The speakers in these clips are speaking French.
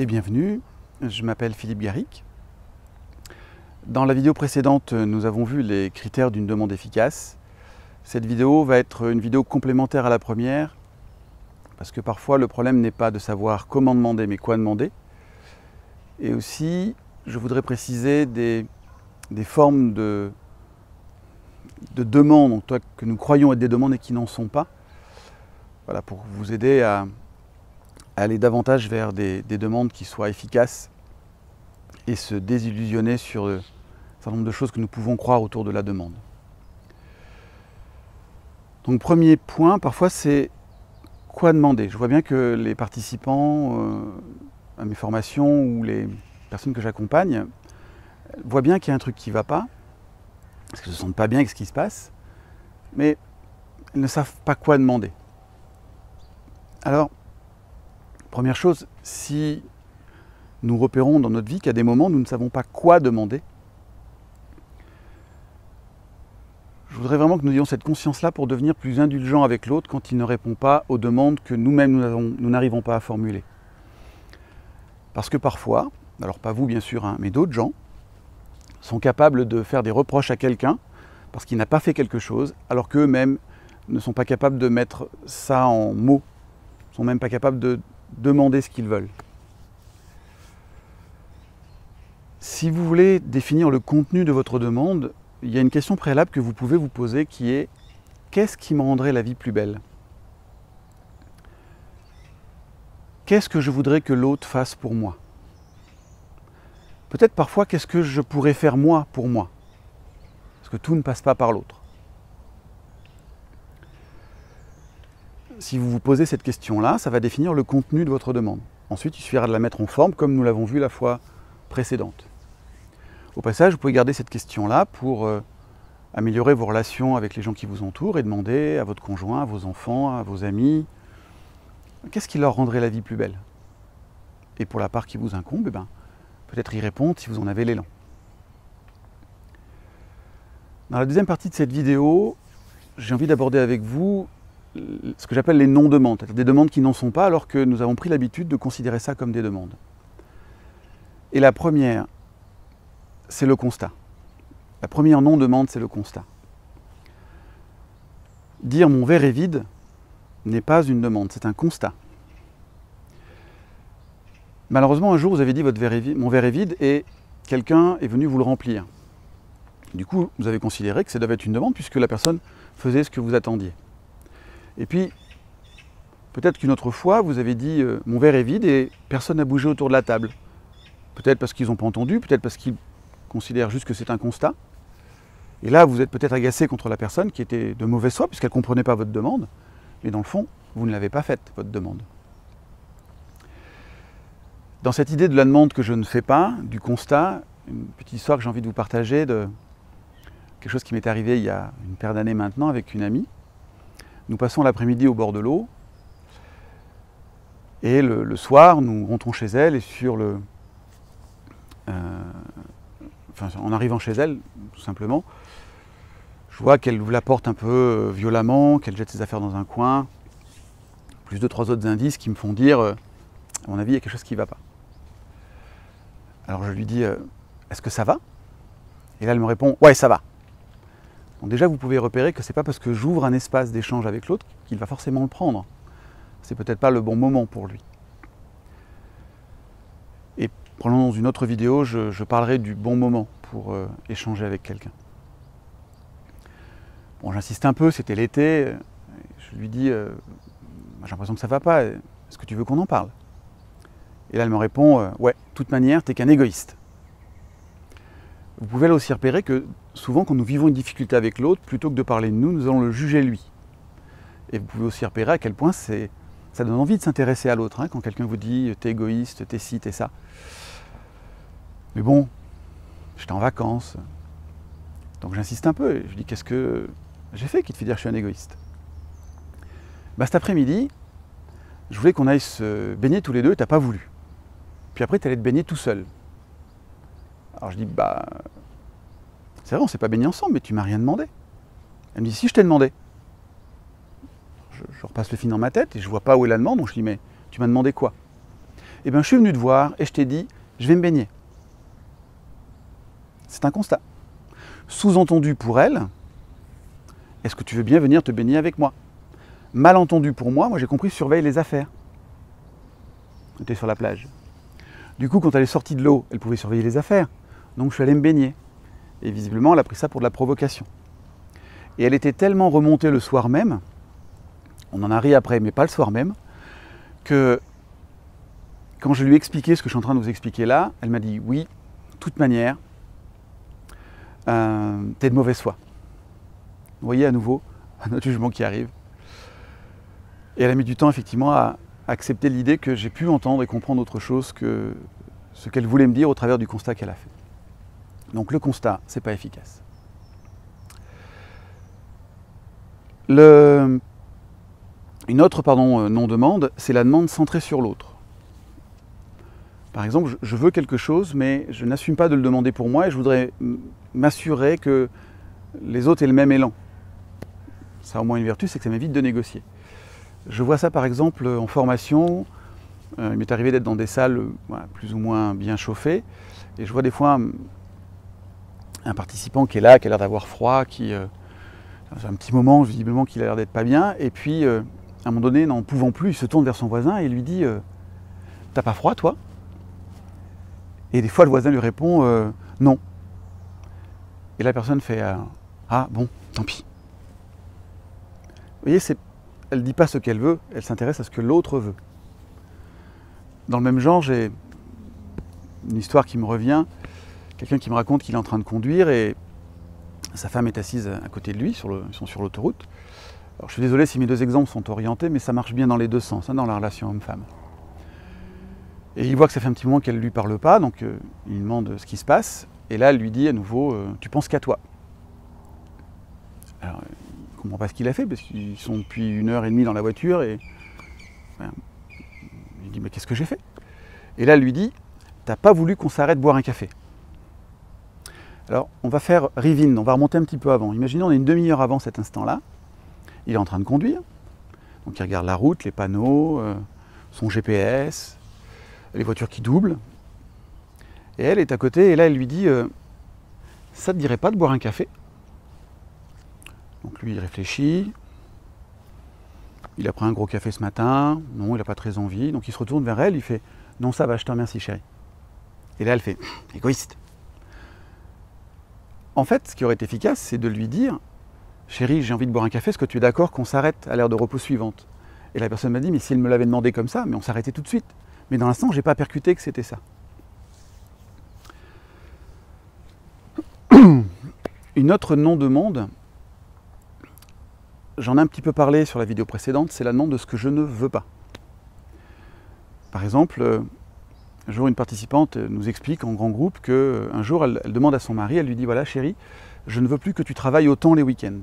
et bienvenue, je m'appelle Philippe Garric. Dans la vidéo précédente, nous avons vu les critères d'une demande efficace. Cette vidéo va être une vidéo complémentaire à la première, parce que parfois le problème n'est pas de savoir comment demander, mais quoi demander. Et aussi, je voudrais préciser des formes de demandes que nous croyons être des demandes et qui n'en sont pas. Voilà, pour vous aider à aller davantage vers des demandes qui soient efficaces et se désillusionner sur un certain nombre de choses que nous pouvons croire autour de la demande. Donc premier point, parfois c'est quoi demander. Je vois bien que les participants à mes formations ou les personnes que j'accompagne voient bien qu'il y a un truc qui ne va pas, parce qu'elles ne se sentent pas bien avec ce qui se passe, mais elles ne savent pas quoi demander. Alors, première chose, si nous repérons dans notre vie qu'à des moments, nous ne savons pas quoi demander, je voudrais vraiment que nous ayons cette conscience-là pour devenir plus indulgents avec l'autre quand il ne répond pas aux demandes que nous-mêmes nous n'arrivons pas à formuler. Parce que parfois, alors pas vous bien sûr, hein, mais d'autres gens sont capables de faire des reproches à quelqu'un parce qu'il n'a pas fait quelque chose, alors qu'eux-mêmes ne sont pas capables de mettre ça en mots, ne sont même pas capables de demander ce qu'ils veulent. Si vous voulez définir le contenu de votre demande, il y a une question préalable que vous pouvez vous poser qui est « Qu'est-ce qui me rendrait la vie plus belle ? Qu'est-ce que je voudrais que l'autre fasse pour moi ? Peut-être parfois, qu'est-ce que je pourrais faire moi pour moi ? Parce que tout ne passe pas par l'autre. » Si vous vous posez cette question-là, ça va définir le contenu de votre demande. Ensuite, il suffira de la mettre en forme, comme nous l'avons vu la fois précédente. Au passage, vous pouvez garder cette question-là pour améliorer vos relations avec les gens qui vous entourent et demander à votre conjoint, à vos enfants, à vos amis, qu'est-ce qui leur rendrait la vie plus belle ? Et pour la part qui vous incombe, peut-être y répondre si vous en avez l'élan. Dans la deuxième partie de cette vidéo, j'ai envie d'aborder avec vous ce que j'appelle les non-demandes, c'est-à-dire des demandes qui n'en sont pas alors que nous avons pris l'habitude de considérer ça comme des demandes. Et la première, c'est le constat. La première non-demande, c'est le constat. Dire « mon verre est vide » n'est pas une demande, c'est un constat. Malheureusement, un jour, vous avez dit « mon verre est vide » et quelqu'un est venu vous le remplir. Du coup, vous avez considéré que ça devait être une demande puisque la personne faisait ce que vous attendiez. Et puis, peut-être qu'une autre fois, vous avez dit « mon verre est vide » et personne n'a bougé autour de la table. Peut-être parce qu'ils n'ont pas entendu, peut-être parce qu'ils considèrent juste que c'est un constat. Et là, vous êtes peut-être agacé contre la personne qui était de mauvaise foi puisqu'elle ne comprenait pas votre demande. Mais dans le fond, vous ne l'avez pas faite, votre demande. Dans cette idée de la demande que je ne fais pas, du constat, une petite histoire que j'ai envie de vous partager de quelque chose qui m'est arrivé il y a une paire d'années maintenant avec une amie. Nous passons l'après-midi au bord de l'eau et le soir, nous rentrons chez elle et en arrivant chez elle, tout simplement, je vois qu'elle ouvre la porte un peu violemment, qu'elle jette ses affaires dans un coin, plus 2-3 autres indices qui me font dire, à mon avis, il y a quelque chose qui ne va pas. Alors je lui dis, est-ce que ça va ? Et là, elle me répond, ouais, ça va. Donc déjà, vous pouvez repérer que ce n'est pas parce que j'ouvre un espace d'échange avec l'autre qu'il va forcément le prendre. C'est peut-être pas le bon moment pour lui. Et probablement dans une autre vidéo, je parlerai du bon moment pour échanger avec quelqu'un. Bon, j'insiste un peu, c'était l'été. Je lui dis, j'ai l'impression que ça ne va pas, est-ce que tu veux qu'on en parle ? Et là, elle me répond, ouais, de toute manière, t'es qu'un égoïste. Vous pouvez là aussi repérer que souvent, quand nous vivons une difficulté avec l'autre, plutôt que de parler de nous, nous allons le juger lui. Et vous pouvez aussi repérer à quel point ça donne envie de s'intéresser à l'autre, hein, quand quelqu'un vous dit, t'es égoïste, t'es ci, t'es ça. Mais bon, j'étais en vacances, donc j'insiste un peu, et je dis, qu'est-ce que j'ai fait qui te fait dire que je suis un égoïste ? Cet après-midi, je voulais qu'on aille se baigner tous les deux et t'as pas voulu. Puis après, tu allais te baigner tout seul. Alors je dis, c'est vrai, on ne s'est pas baigné ensemble, mais tu m'as rien demandé. Elle me dit, si, je t'ai demandé. Je repasse le film dans ma tête et je ne vois pas où est la demande, donc je dis, mais tu m'as demandé quoi ? Eh bien, je suis venu te voir et je t'ai dit, je vais me baigner. C'est un constat. Sous-entendu pour elle, est-ce que tu veux bien venir te baigner avec moi? Malentendu pour moi, j'ai compris, surveille les affaires. On était sur la plage. Du coup, quand elle est sortie de l'eau, elle pouvait surveiller les affaires. Donc je suis allé me baigner. Et visiblement, elle a pris ça pour de la provocation. Et elle était tellement remontée le soir même, on en a ri après, mais pas le soir même, que quand je lui ai expliqué ce que je suis en train de vous expliquer là, elle m'a dit oui, de toute manière, t'es de mauvaise foi. Vous voyez à nouveau un autre jugement qui arrive. Et elle a mis du temps effectivement à accepter l'idée que j'ai pu entendre et comprendre autre chose que ce qu'elle voulait me dire au travers du constat qu'elle a fait. Donc le constat, c'est pas efficace. Une autre non-demande, c'est la demande centrée sur l'autre. Par exemple, je veux quelque chose, mais je n'assume pas de le demander pour moi et je voudrais m'assurer que les autres aient le même élan. Ça a au moins une vertu, c'est que ça m'évite de négocier. Je vois ça par exemple en formation. Il m'est arrivé d'être dans des salles plus ou moins bien chauffées et je vois des fois un participant qui est là, qui a l'air d'avoir froid, qui c'est un petit moment visiblement qu'il a l'air d'être pas bien et puis à un moment donné, n'en pouvant plus, il se tourne vers son voisin et lui dit « T'as pas froid toi ?» Et des fois le voisin lui répond « Non ». Et la personne fait « Ah bon, tant pis ». Vous voyez, elle ne dit pas ce qu'elle veut, elle s'intéresse à ce que l'autre veut. Dans le même genre, j'ai une histoire qui me revient, quelqu'un qui me raconte qu'il est en train de conduire et sa femme est assise à côté de lui, ils sont sur l'autoroute. Alors je suis désolé si mes deux exemples sont orientés, mais ça marche bien dans les deux sens, dans la relation homme-femme. Et il voit que ça fait un petit moment qu'elle ne lui parle pas, donc il lui demande ce qui se passe, et là elle lui dit à nouveau « Tu penses qu'à toi ». Alors, il ne comprend pas ce qu'il a fait, parce qu'ils sont depuis 1h30 dans la voiture, et il dit « Mais qu'est-ce que j'ai fait ?» Et là elle lui dit « T'as pas voulu qu'on s'arrête boire un café ». Alors, on va faire rewind, on va remonter un petit peu avant. Imaginez, on est une demi-heure avant cet instant-là. Il est en train de conduire. Donc, il regarde la route, les panneaux, son GPS, les voitures qui doublent. Et elle est à côté, et là, elle lui dit « Ça ne te dirait pas de boire un café ?» Donc, lui, il réfléchit. Il a pris un gros café ce matin. Non, il n'a pas très envie. Donc, il se retourne vers elle. Il fait « Non, ça va, je te remercie, chérie. » Et là, elle fait « Égoïste !» En fait, ce qui aurait été efficace, c'est de lui dire « Chérie, j'ai envie de boire un café, est-ce que tu es d'accord qu'on s'arrête à l'heure de repos suivante ?» Et la personne m'a dit « Mais si elle me l'avait demandé comme ça, mais on s'arrêtait tout de suite. » Mais dans l'instant, je n'ai pas percuté que c'était ça. Une autre non-demande, j'en ai un petit peu parlé sur la vidéo précédente, c'est la demande de ce que je ne veux pas. Par exemple, un jour, une participante nous explique en grand groupe qu'un jour, elle demande à son mari, elle lui dit « Voilà, chérie, je ne veux plus que tu travailles autant les week-ends. »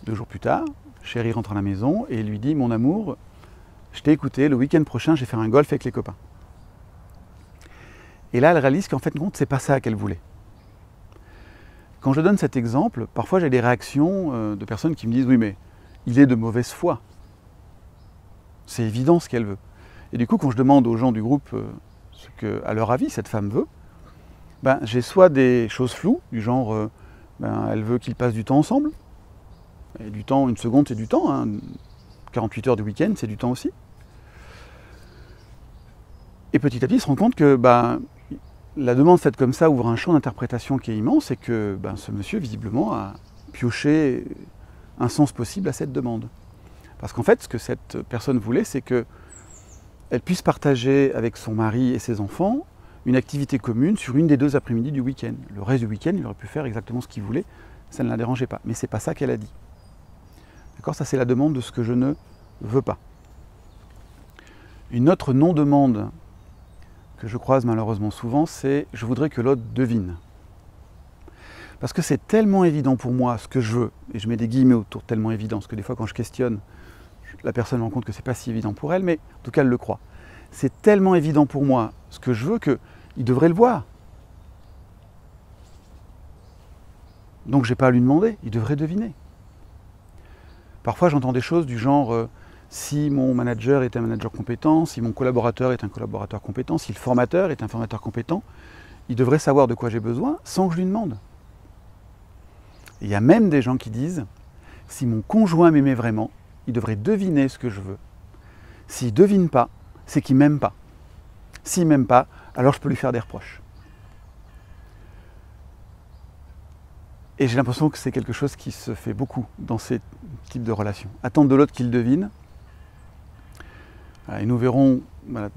2 jours plus tard, chérie rentre à la maison et lui dit « Mon amour, je t'ai écouté, le week-end prochain, je vais faire un golf avec les copains. » Et là, elle réalise qu'en fait, c'est pas ça qu'elle voulait. Quand je donne cet exemple, parfois j'ai des réactions de personnes qui me disent « Oui, mais il est de mauvaise foi. C'est évident ce qu'elle veut. » Et du coup, quand je demande aux gens du groupe ce qu'à leur avis cette femme veut, j'ai soit des choses floues, du genre elle veut qu'ils passent du temps ensemble. Et du temps, 1 seconde, c'est du temps. 48 heures du week-end, c'est du temps aussi. Et petit à petit, ils se rendent compte que la demande faite comme ça ouvre un champ d'interprétation qui est immense et que ce monsieur, visiblement, a pioché un sens possible à cette demande. Parce qu'en fait, ce que cette personne voulait, c'est que elle puisse partager avec son mari et ses enfants une activité commune sur une des 2 après-midi du week-end. Le reste du week-end, il aurait pu faire exactement ce qu'il voulait, ça ne la dérangeait pas. Mais ce n'est pas ça qu'elle a dit. D'accord ? Ça, c'est la demande de ce que je ne veux pas. Une autre non-demande que je croise malheureusement souvent, c'est « je voudrais que l'autre devine ». Parce que c'est tellement évident pour moi ce que je veux, et je mets des guillemets autour de tellement évident, parce que des fois quand je questionne, la personne me rend compte que ce n'est pas si évident pour elle, mais en tout cas elle le croit. C'est tellement évident pour moi ce que je veux qu'il devrait le voir. Donc je n'ai pas à lui demander, il devrait deviner. Parfois j'entends des choses du genre si mon manager est un manager compétent, si mon collaborateur est un collaborateur compétent, si le formateur est un formateur compétent, il devrait savoir de quoi j'ai besoin sans que je lui demande. Il y a même des gens qui disent, si mon conjoint m'aimait vraiment, il devrait deviner ce que je veux. S'il ne devine pas, c'est qu'il ne m'aime pas. S'il ne m'aime pas, alors je peux lui faire des reproches. Et j'ai l'impression que c'est quelque chose qui se fait beaucoup dans ces types de relations. Attendre de l'autre qu'il devine. Et nous verrons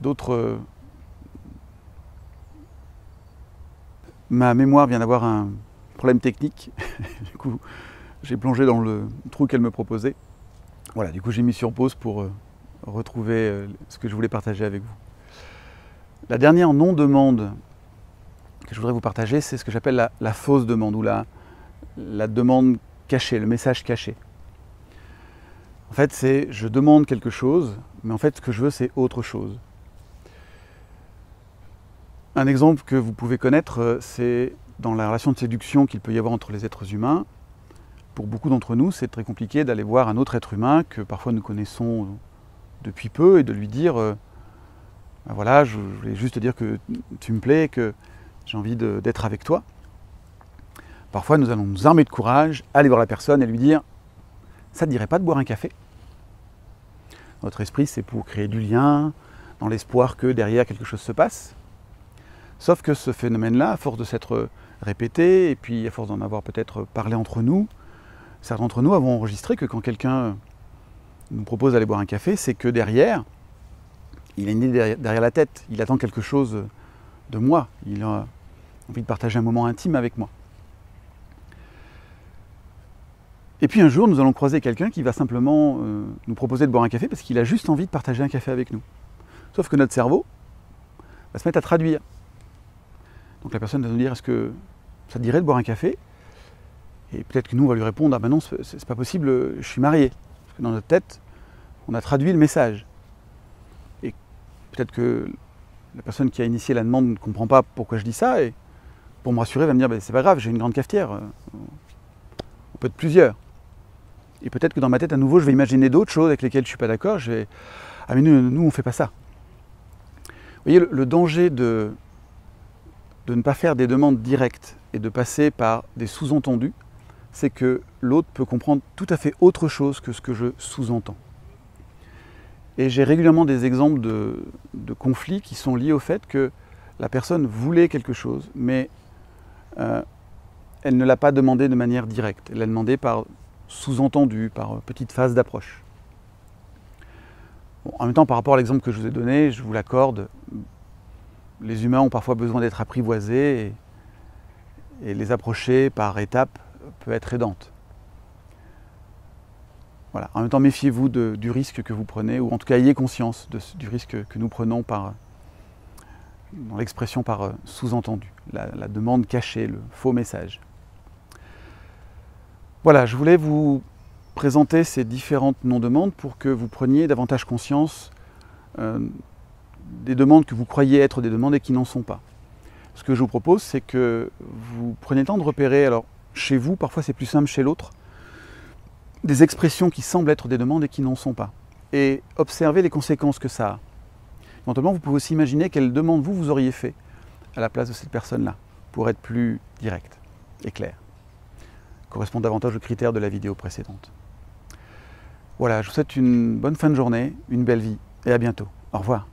d'autres... Ma mémoire vient d'avoir un problème technique. Du coup, j'ai plongé dans le trou qu'elle me proposait. Voilà, du coup, j'ai mis sur pause pour retrouver ce que je voulais partager avec vous. La dernière non-demande que je voudrais vous partager, c'est ce que j'appelle la fausse demande ou la demande cachée, le message caché. En fait, c'est je demande quelque chose, mais en fait, ce que je veux, c'est autre chose. Un exemple que vous pouvez connaître, c'est dans la relation de séduction qu'il peut y avoir entre les êtres humains. Pour beaucoup d'entre nous, c'est très compliqué d'aller voir un autre être humain que parfois nous connaissons depuis peu et de lui dire ben voilà, je voulais juste te dire que tu me plais, que j'ai envie d'être avec toi. Parfois, nous allons nous armer de courage, aller voir la personne et lui dire « ça ne te dirait pas de boire un café ?» Notre esprit, c'est pour créer du lien, dans l'espoir que derrière quelque chose se passe. Sauf que ce phénomène-là, à force de s'être répété, et puis à force d'en avoir peut-être parlé entre nous, certains d'entre nous avons enregistré que quand quelqu'un nous propose d'aller boire un café, c'est que derrière, il a une idée derrière la tête, il attend quelque chose de moi, il a envie de partager un moment intime avec moi. Et puis un jour, nous allons croiser quelqu'un qui va simplement nous proposer de boire un café parce qu'il a juste envie de partager un café avec nous. Sauf que notre cerveau va se mettre à traduire. Donc la personne va nous dire, est-ce que ça te dirait de boire un café? Et peut-être que nous, on va lui répondre, ah ben non, c'est pas possible, je suis marié. Parce que dans notre tête, on a traduit le message. Et peut-être que la personne qui a initié la demande ne comprend pas pourquoi je dis ça, et pour me rassurer, va me dire, ben, c'est pas grave, j'ai une grande cafetière, on peut être plusieurs. Et peut-être que dans ma tête, à nouveau, je vais imaginer d'autres choses avec lesquelles je ne suis pas d'accord. Je vais... Ah mais nous on ne fait pas ça. Vous voyez, le danger de ne pas faire des demandes directes et de passer par des sous-entendus, c'est que l'autre peut comprendre tout à fait autre chose que ce que je sous-entends. Et j'ai régulièrement des exemples de conflits qui sont liés au fait que la personne voulait quelque chose, mais elle ne l'a pas demandé de manière directe. Elle l'a demandé par sous-entendu, par petite phase d'approche. Bon, en même temps, par rapport à l'exemple que je vous ai donné, je vous l'accorde, les humains ont parfois besoin d'être apprivoisés et les approcher par étapes peut être aidante. Voilà. En même temps, méfiez-vous du risque que vous prenez, ou en tout cas ayez conscience du risque que nous prenons dans l'expression par sous-entendu, la demande cachée, le faux message. Voilà, je voulais vous présenter ces différentes non-demandes pour que vous preniez davantage conscience des demandes que vous croyez être des demandes et qui n'en sont pas. Ce que je vous propose, c'est que vous preniez le temps de repérer, alors chez vous, parfois c'est plus simple chez l'autre, des expressions qui semblent être des demandes et qui n'en sont pas. Et observez les conséquences que ça a. Éventuellement, vous pouvez aussi imaginer quelle demande vous auriez fait à la place de cette personne-là, pour être plus direct et clair. Correspond davantage aux critères de la vidéo précédente. Voilà, je vous souhaite une bonne fin de journée, une belle vie, et à bientôt. Au revoir.